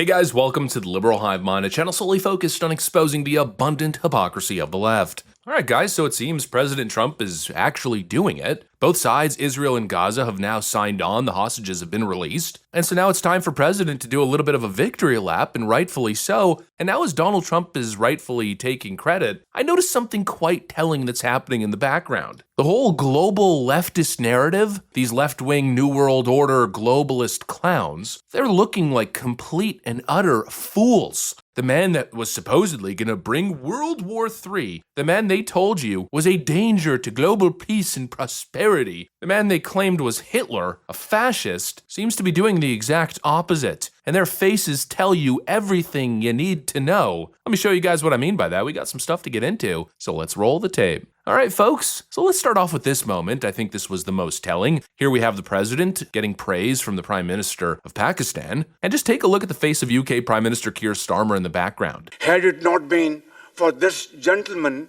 Hey guys, welcome to the Liberal Hive Mind, a channel solely focused on exposing the abundant hypocrisy of the left. Alright guys, so it seems President Trump is actually doing it. Both sides, Israel and Gaza, have now signed on, the hostages have been released. And so now it's time for President to do a little bit of a victory lap, and rightfully so. And now as Donald Trump is rightfully taking credit, I noticed something quite telling that's happening in the background. The whole global leftist narrative, these left-wing New World Order globalist clowns, they're looking like complete and utter fools. The man that was supposedly going to bring World War III, the man they told you was a danger to global peace and prosperity, the man they claimed was Hitler, a fascist, seems to be doing the exact opposite. And their faces tell you everything you need to know. Let me show you guys what I mean by that. We got some stuff to get into, so let's roll the tape. All right, folks, so let's start off with this moment. I think this was the most telling. Here we have the president getting praise from the Prime Minister of Pakistan. And just take a look at the face of UK Prime Minister Keir Starmer in the background. Had it not been for this gentleman,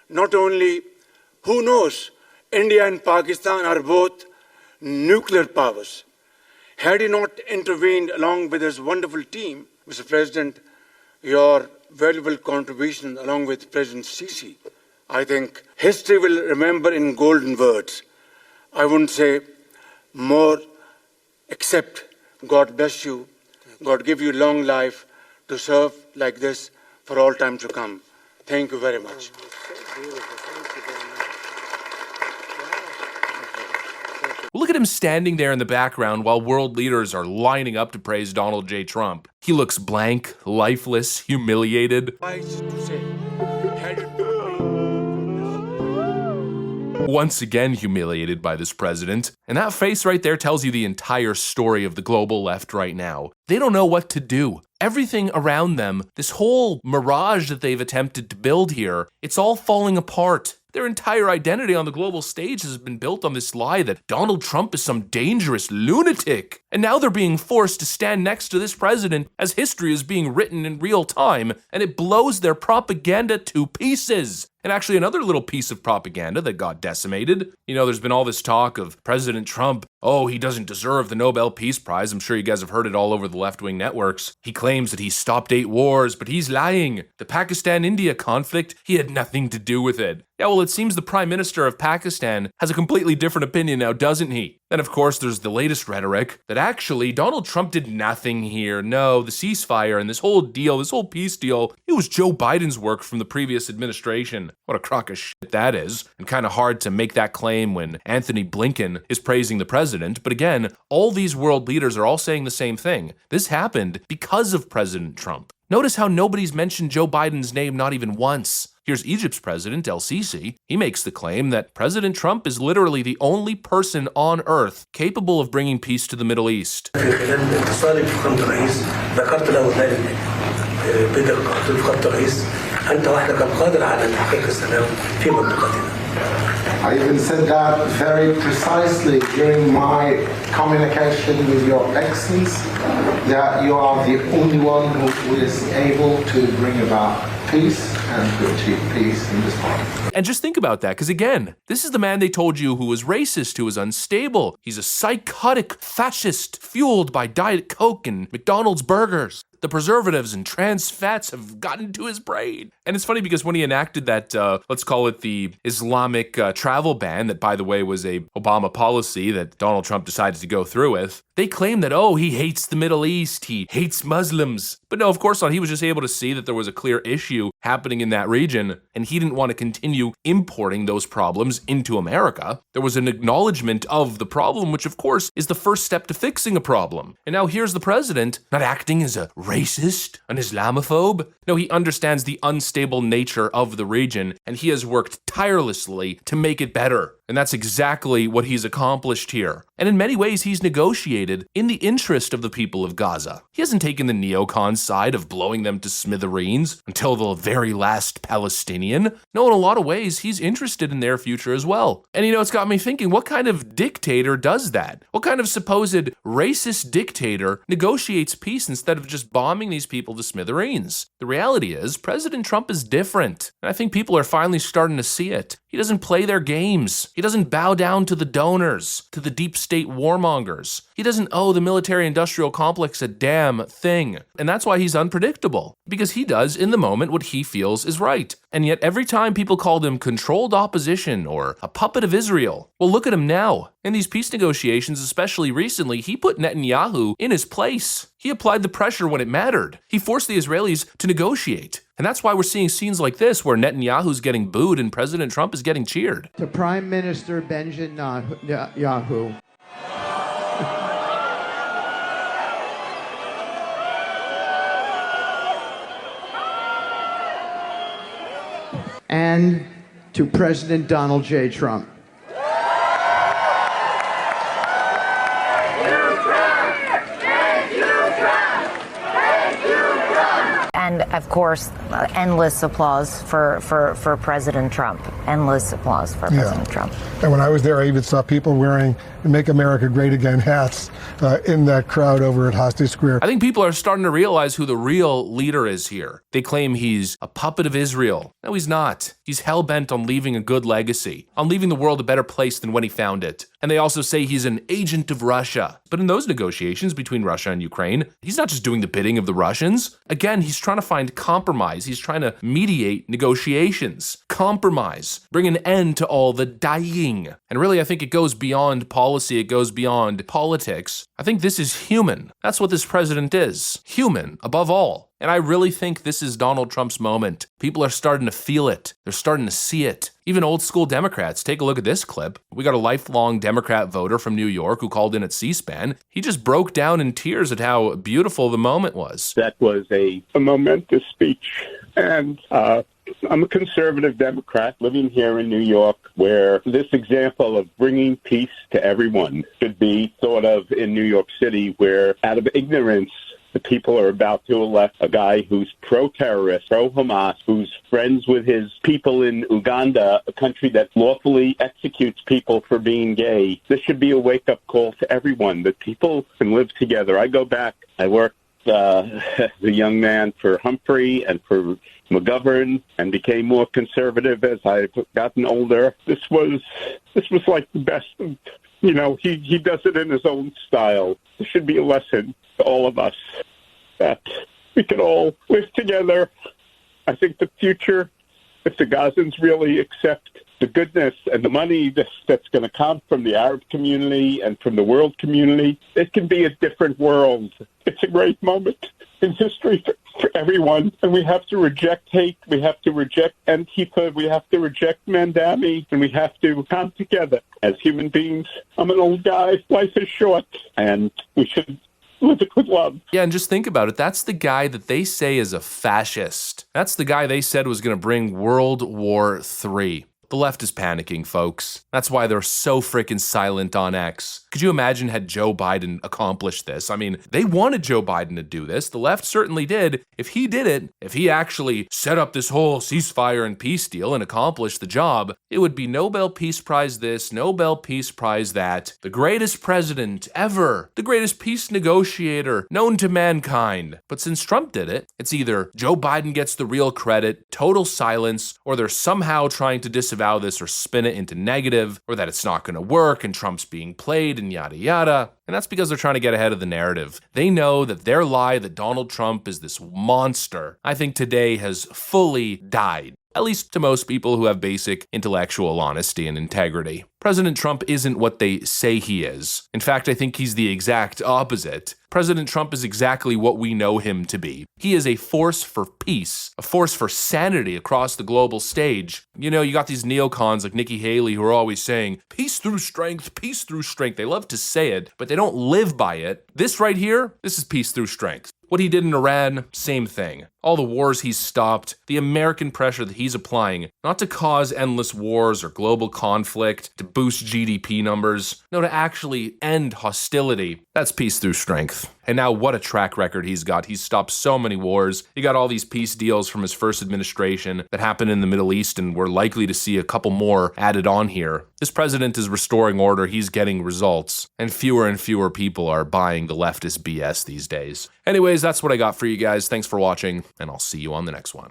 not only, who knows, India and Pakistan are both nuclear powers. Had he not intervened along with his wonderful team, Mr. President, your valuable contribution along with President Sisi, I think history will remember in golden words. I wouldn't say more, except God bless you, God give you long life to serve like this for all time to come. Thank you very much. Look at him standing there in the background while world leaders are lining up to praise Donald J. Trump. He looks blank, lifeless, humiliated. Once again humiliated by this president. And that face right there tells you the entire story of the global left right now. They don't know what to do. Everything around them, this whole mirage that they've attempted to build here, it's all falling apart. Their entire identity on the global stage has been built on this lie that Donald Trump is some dangerous lunatic. And now they're being forced to stand next to this president as history is being written in real time, and it blows their propaganda to pieces. And actually another little piece of propaganda that got decimated. You know, there's been all this talk of President Trump, oh, he doesn't deserve the Nobel Peace Prize. I'm sure you guys have heard it all over the left-wing networks. He claims that he stopped 8 wars, but he's lying. The Pakistan-India conflict, he had nothing to do with it. Yeah, well, it seems the Prime Minister of Pakistan has a completely different opinion now, doesn't he? And of course, there's the latest rhetoric that actually Donald Trump did nothing here. No, the ceasefire and this whole deal, this whole peace deal, it was Joe Biden's work from the previous administration. What a crock of shit that is. And kind of hard to make that claim when Anthony Blinken is praising the president. But again, all these world leaders are all saying the same thing. This happened because of President Trump. Notice how nobody's mentioned Joe Biden's name not even once. Here's Egypt's president, El-Sisi. He makes the claim that President Trump is literally the only person on earth capable of bringing peace to the Middle East. I even said that very precisely during my communication with your Excellency, that you are the only one who is able to bring about peace and to achieve peace in this part. And just think about that, because again, this is the man they told you who was racist, who was unstable. He's a psychotic fascist fueled by Diet Coke and McDonald's burgers. The preservatives and trans fats have gotten to his brain. And it's funny because when he enacted that, let's call it the Islamic travel ban, that by the way was a Obama policy that Donald Trump decided to go through with, they claim that, oh, he hates the Middle East, he hates Muslims. But no, of course not. He was just able to see that there was a clear issue happening in that region, and he didn't want to continue importing those problems into America. There was an acknowledgement of the problem, which of course is the first step to fixing a problem. And now here's the president not acting as a racist, an Islamophobe. No, he understands the unstable nature of the region, and he has worked tirelessly to make it better. And that's exactly what he's accomplished here. And in many ways, he's negotiated in the interest of the people of Gaza. He hasn't taken the neocon side of blowing them to smithereens until the very last Palestinian. No, in a lot of ways, he's interested in their future as well. And you know, it's got me thinking, what kind of dictator does that? What kind of supposed racist dictator negotiates peace instead of just bombing these people to smithereens? The reality is, President Trump is different. And I think people are finally starting to see it. He doesn't play their games. He doesn't bow down to the donors, to the deep state warmongers. He doesn't owe the military-industrial complex a damn thing. And that's why he's unpredictable, because he does, in the moment, what he feels is right. And yet every time people called him controlled opposition or a puppet of Israel, well, look at him now. In these peace negotiations, especially recently, he put Netanyahu in his place. He applied the pressure when it mattered. He forced the Israelis to negotiate. And that's why we're seeing scenes like this where Netanyahu's getting booed and President Trump is getting cheered. To Prime Minister Benjamin Netanyahu. And to President Donald J. Trump. And, of course, endless applause for President Trump. Endless applause for President Trump. And when I was there, I even saw people wearing Make America Great Again hats in that crowd over at Hostage Square. I think people are starting to realize who the real leader is here. They claim he's a puppet of Israel. No, he's not. He's hell-bent on leaving a good legacy, on leaving the world a better place than when he found it. And they also say he's an agent of Russia. But in those negotiations between Russia and Ukraine, he's not just doing the bidding of the Russians. Again, he's trying to find compromise. He's trying to mediate negotiations, compromise, bring an end to all the dying. And really, I think it goes beyond policy. It goes beyond politics. I think this is human. That's what this president is. Human, above all. And I really think this is Donald Trump's moment. People are starting to feel it. They're starting to see it. Even old school Democrats. Take a look at this clip. We got a lifelong Democrat voter from New York who called in at C-SPAN. He just broke down in tears at how beautiful the moment was. That was a momentous speech. And I'm a conservative Democrat living here in New York, where this example of bringing peace to everyone should be thought of in New York City, where out of ignorance, the people are about to elect a guy who's pro-terrorist, pro-Hamas, who's friends with his people in Uganda, a country that lawfully executes people for being gay. This should be a wake-up call to everyone, that people can live together. I go back, I worked as a young man for Humphrey and for McGovern, and became more conservative as I've gotten older. This was like the best. You know, he does it in his own style. This should be a lesson to all of us that we can all live together. I think the future, if the Gazans really accept the goodness and the money that's going to come from the Arab community and from the world community, it can be a different world. It's a great moment in history for everyone, and we have to reject hate, we have to reject Antifa, we have to reject Mandami, and we have to come together as human beings. I'm an old guy, life is short, and we should live it with love. Yeah, and just think about it. That's the guy that they say is a fascist. That's the guy they said was going to bring World War III. The left is panicking, folks. That's why they're so freaking silent on X. Could you imagine had Joe Biden accomplished this? I mean, they wanted Joe Biden to do this. The left certainly did. If he did it, if he actually set up this whole ceasefire and peace deal and accomplished the job, it would be Nobel Peace Prize this, Nobel Peace Prize that. The greatest president ever. The greatest peace negotiator known to mankind. But since Trump did it, it's either Joe Biden gets the real credit, total silence, or they're somehow trying to disavow this or spin it into negative, or that it's not going to work and Trump's being played and yada yada. And that's because they're trying to get ahead of the narrative. They know that their lie that Donald Trump is this monster, I think today has fully died. At least to most people who have basic intellectual honesty and integrity. President Trump isn't what they say he is. In fact, I think he's the exact opposite. President Trump is exactly what we know him to be. He is a force for peace, a force for sanity across the global stage. You know, you got these neocons like Nikki Haley who are always saying, peace through strength, peace through strength. They love to say it, but they don't live by it. This right here, this is peace through strength. What he did in Iran, same thing. All the wars he's stopped, the American pressure that he's applying, not to cause endless wars or global conflict, to boost GDP numbers, no, to actually end hostility. That's peace through strength. And now what a track record he's got. He's stopped so many wars. He got all these peace deals from his first administration that happened in the Middle East, and we're likely to see a couple more added on here. This president is restoring order. He's getting results. And fewer people are buying the leftist BS these days. Anyways, that's what I got for you guys. Thanks for watching, and I'll see you on the next one.